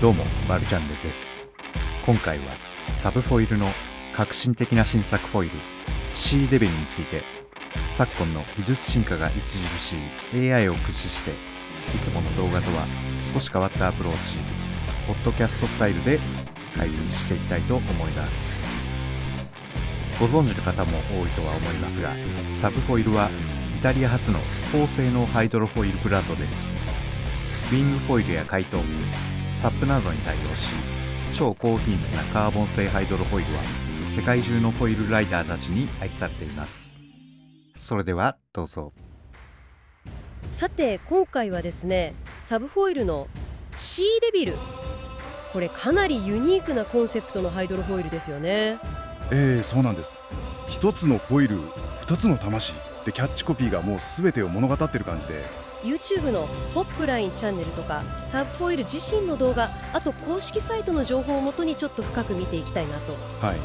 どうも、マルチャンネルです。今回はサブフォイルの革新的な新作フォイル C レベルについて、昨今の技術進化が著しい AI を駆使して、いつもの動画とは少し変わったアプローチ、ポッドキャストスタイルで解説していきたいと思います。ご存知の方も多いとは思いますが、サブフォイルはイタリア発の高性能ハイドロフォイルブランドです。ウィングフォイルや回答、サップなどに対応し、超高品質なカーボン製ハイドロフォイルは世界中のフォイルライダーたちに愛されています。それではどうぞ。さて今回はですね、サブフォイルの C デビル、これかなりユニークなコンセプトのハイドロフォイルですよね。そうなんです。一つのフォイル二つの魂でキャッチコピーがもう全てを物語ってる感じで、 YouTube のポップラインチャンネルとかサブフォイル自身の動画、あと公式サイトの情報をもとにちょっと深く見ていきたいなと。はい、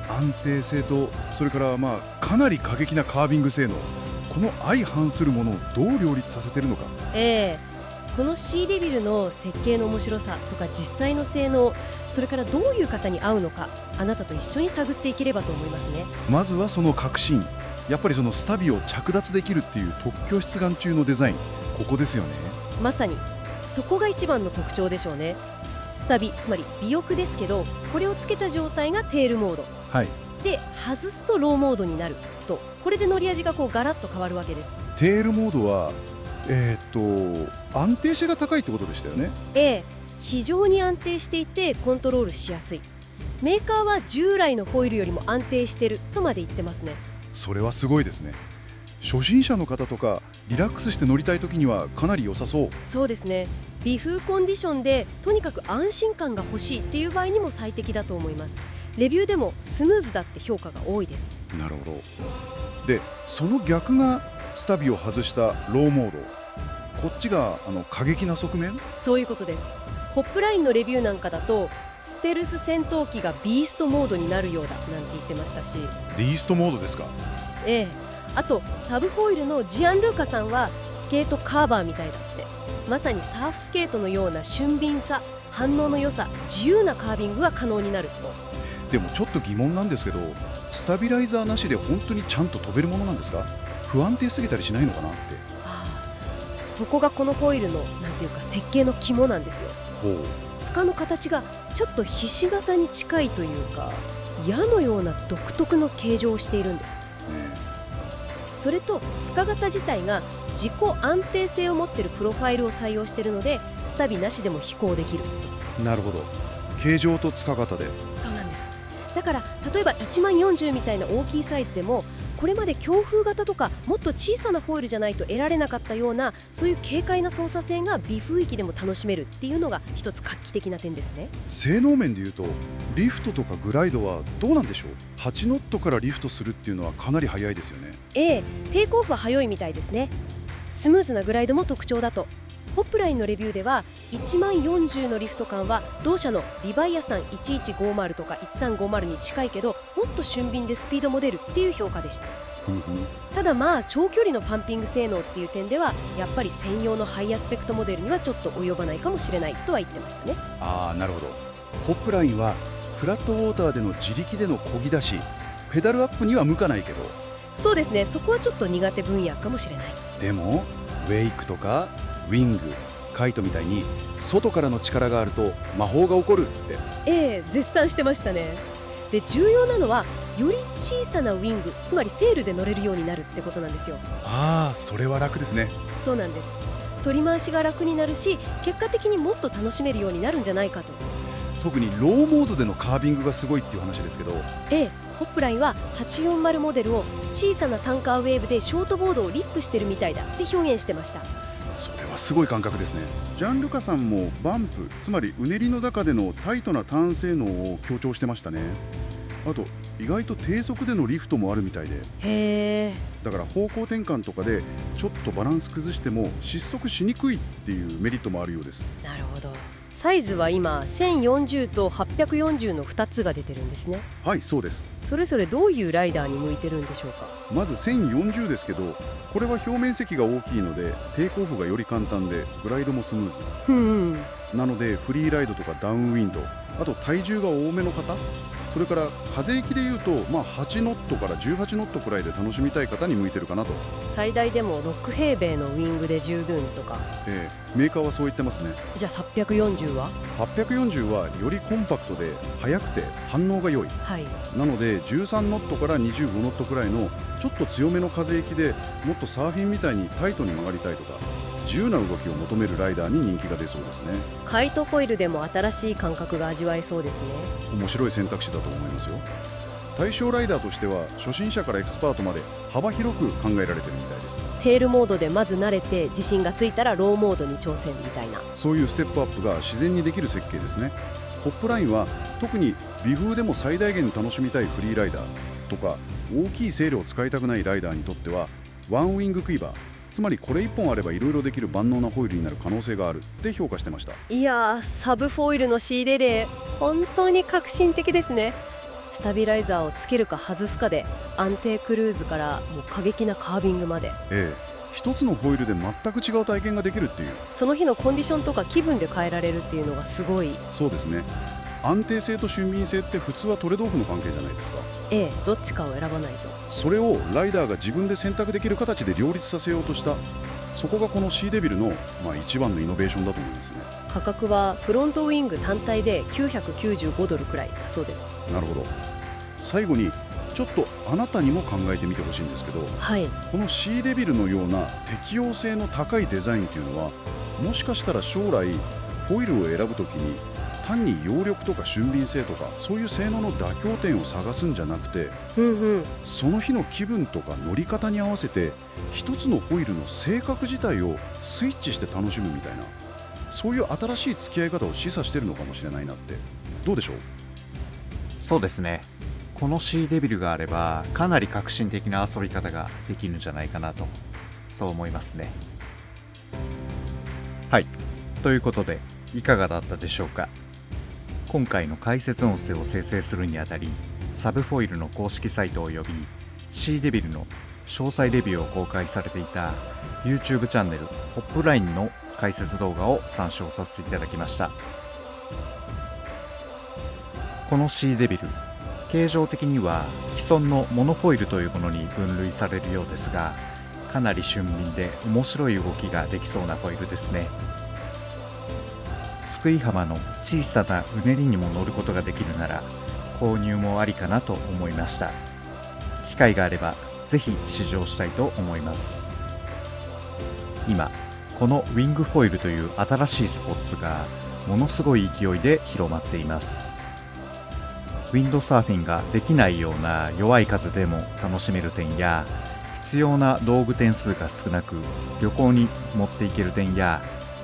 安定性とそれからかなり過激なカービング性能、この相反するものをどう両立させてるのか。この C デビルの設計の面白さとか実際の性能、それからどういう方に合うのか、あなたと一緒に探っていければと思いますね。まずはその革新、やっぱりそのスタビを着脱できるっていう特許出願中のデザイン、ここですよね。まさにそこが一番の特徴でしょうね。スタビ、つまり尾翼ですけど、これをつけた状態がテールモード、はい、で外すとローモードになると、これで乗り味がガラッと変わるわけです。テールモードは安定性が高いってことでしたよね。非常に安定していてコントロールしやすい。メーカーは従来のフォイルよりも安定してるとまで言ってますね。それはすごいですね。初心者の方とかリラックスして乗りたい時にはかなり良さそう。そうですね。微風コンディションでとにかく安心感が欲しいっていう場合にも最適だと思います。レビューでもスムーズだって評価が多いです。なるほど。で、その逆がスタビを外したローモード、こっちが過激な側面。そういうことです。ポップラインのレビューなんかだと、ステルス戦闘機がビーストモードになるようだなんて言ってましたし、ビーストモードですか。あとサブフォイルのジアンルーカさんはスケートカーバーみたいだって、まさにサーフスケートのような俊敏さ、反応の良さ、自由なカービングが可能になると。でもちょっと疑問なんですけど、スタビライザーなしで本当にちゃんと飛べるものなんですか。不安定すぎたりしないのかなって。そこがこのフォイルのなんていうか設計の肝なんですよ。柄の形がちょっとひし形に近いというか、矢のような独特の形状をしているんです。それと柄型自体が自己安定性を持っているプロファイルを採用しているので、スタビなしでも飛行できると。なるほど。形状と柄型で。そうなんです。だから例えば140みたいな大きいサイズでも、これまで強風型とかもっと小さなフォイルじゃないと得られなかったような、そういう軽快な操作性が微風域でも楽しめるっていうのが一つ画期的な点ですね。性能面でいうとリフトとかグライドはどうなんでしょう。8ノットからリフトするっていうのはかなり速いですよね。テイクオフは速いみたいですね。スムーズなグライドも特徴だと。ポップラインのレビューでは10040のリフト感は同社のリバイアさん1150とか1350に近いけど、もっと俊敏でスピードも出るっていう評価でした。ただ長距離のパンピング性能っていう点では、やっぱり専用のハイアスペクトモデルにはちょっと及ばないかもしれないとは言ってましたね。なるほど。ポップラインはフラットウォーターでの自力での漕ぎ出し、ペダルアップには向かないけど。そうですね、そこはちょっと苦手分野かもしれない。でもウェイクとかウィング、カイトみたいに外からの力があると魔法が起こるって。絶賛してましたね。で、重要なのはより小さなウィング、つまりセールで乗れるようになるってことなんですよ。それは楽ですね。そうなんです。取り回しが楽になるし、結果的にもっと楽しめるようになるんじゃないかと。特にローモードでのカービングがすごいっていう話ですけど。ポップラインは840モデルを小さなタンカーウェーブでショートボードをリップしてるみたいだって表現してました。それはすごい感覚ですね。ジャンルカさんもバンプ、つまりうねりの中でのタイトなターン性能を強調してましたね。あと意外と低速でのリフトもあるみたいで。だから方向転換とかでちょっとバランス崩しても失速しにくいっていうメリットもあるようです。なるほど。サイズは今1040と840の2つが出てるんですね。はい、そうです。それぞれどういうライダーに向いてるんでしょうか？まず1040ですけど、これは表面積が大きいのでテイクオフがより簡単でグライドもスムーズなので、フリーライドとかダウンウィンド、あと体重が多めの方、それから風行きでいうと、8ノットから18ノットくらいで楽しみたい方に向いてるかなと。最大でも6平米のウィングで十分とか。メーカーはそう言ってますね。じゃあ840は？ 840はよりコンパクトで速くて反応が良い。はい。なので13ノットから25ノットくらいのちょっと強めの風行きでもっとサーフィンみたいにタイトに曲がりたいとか、自由な動きを求めるライダーに人気が出そうですね。カイトフォイルでも新しい感覚が味わえそうですね。面白い選択肢だと思いますよ。対象ライダーとしては初心者からエキスパートまで幅広く考えられてるみたいです。テールモードでまず慣れて自信がついたらローモードに挑戦みたいな。そういうステップアップが自然にできる設計ですね。ホップラインは特に微風でも最大限楽しみたいフリーライダーとか、大きいセールを使いたくないライダーにとってはワンウィングクイバー、つまりこれ1本あればいろいろできる万能なホイールになる可能性があるって評価してました。いやー、サブフォイルの仕入れ例本当に革新的ですね。スタビライザーをつけるか外すかで安定クルーズからもう過激なカービングまで、一つのホイールで全く違う体験ができるっていう。その日のコンディションとか気分で変えられるっていうのがすごい。そうですね。安定性と俊敏性って普通はトレードオフの関係じゃないですか。どっちかを選ばないと。それをライダーが自分で選択できる形で両立させようとした、そこがこのシーデビルの、一番のイノベーションだと思いますね。価格はフロントウィング単体で995ドルくらいだそうです。なるほど。最後にちょっとあなたにも考えてみてほしいんですけど、このシーデビルのような適応性の高いデザインっていうのは、もしかしたら将来ホイールを選ぶときに単に揚力とか俊敏性とかそういう性能の妥協点を探すんじゃなくて、その日の気分とか乗り方に合わせて一つのホイールの性格自体をスイッチして楽しむみたいな、そういう新しい付き合い方を示唆してるのかもしれないなって。どうでしょう？そうですね。このシーデビルがあればかなり革新的な遊び方ができるんじゃないかなと、そう思いますね。はい、ということでいかがだったでしょうか。今回の解説音声を生成するにあたり、サブフォイルの公式サイトおよびシーデビルの詳細レビューを公開されていた YouTube チャンネルホップラインの解説動画を参照させていただきました。このシーデビル、形状的には既存のモノフォイルというものに分類されるようですが、かなり俊敏で面白い動きができそうなフォイルですね。津久井浜の小さなうねりにも乗ることができるなら購入もありかなと思いました。機会があればぜひ試乗したいと思います。今このウィングフォイルという新しいスポーツがものすごい勢いで広まっています。ウィンドサーフィンができないような弱い風でも楽しめる点や、必要な道具点数が少なく旅行に持っていける点や、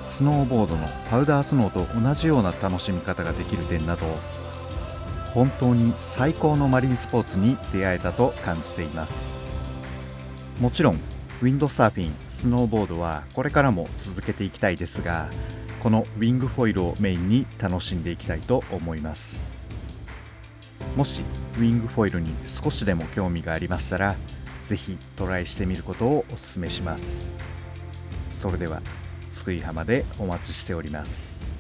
スノーボードのパウダースノーと同じような楽しみ方ができる点など、本当に最高のマリンスポーツに出会えたと感じています。もちろんウィンドサーフィン、スノーボードはこれからも続けていきたいですが、このウィングフォイルをメインに楽しんでいきたいと思います。もしウィングフォイルに少しでも興味がありましたら、ぜひトライしてみることをお勧めします。それでは津久井浜でお待ちしております。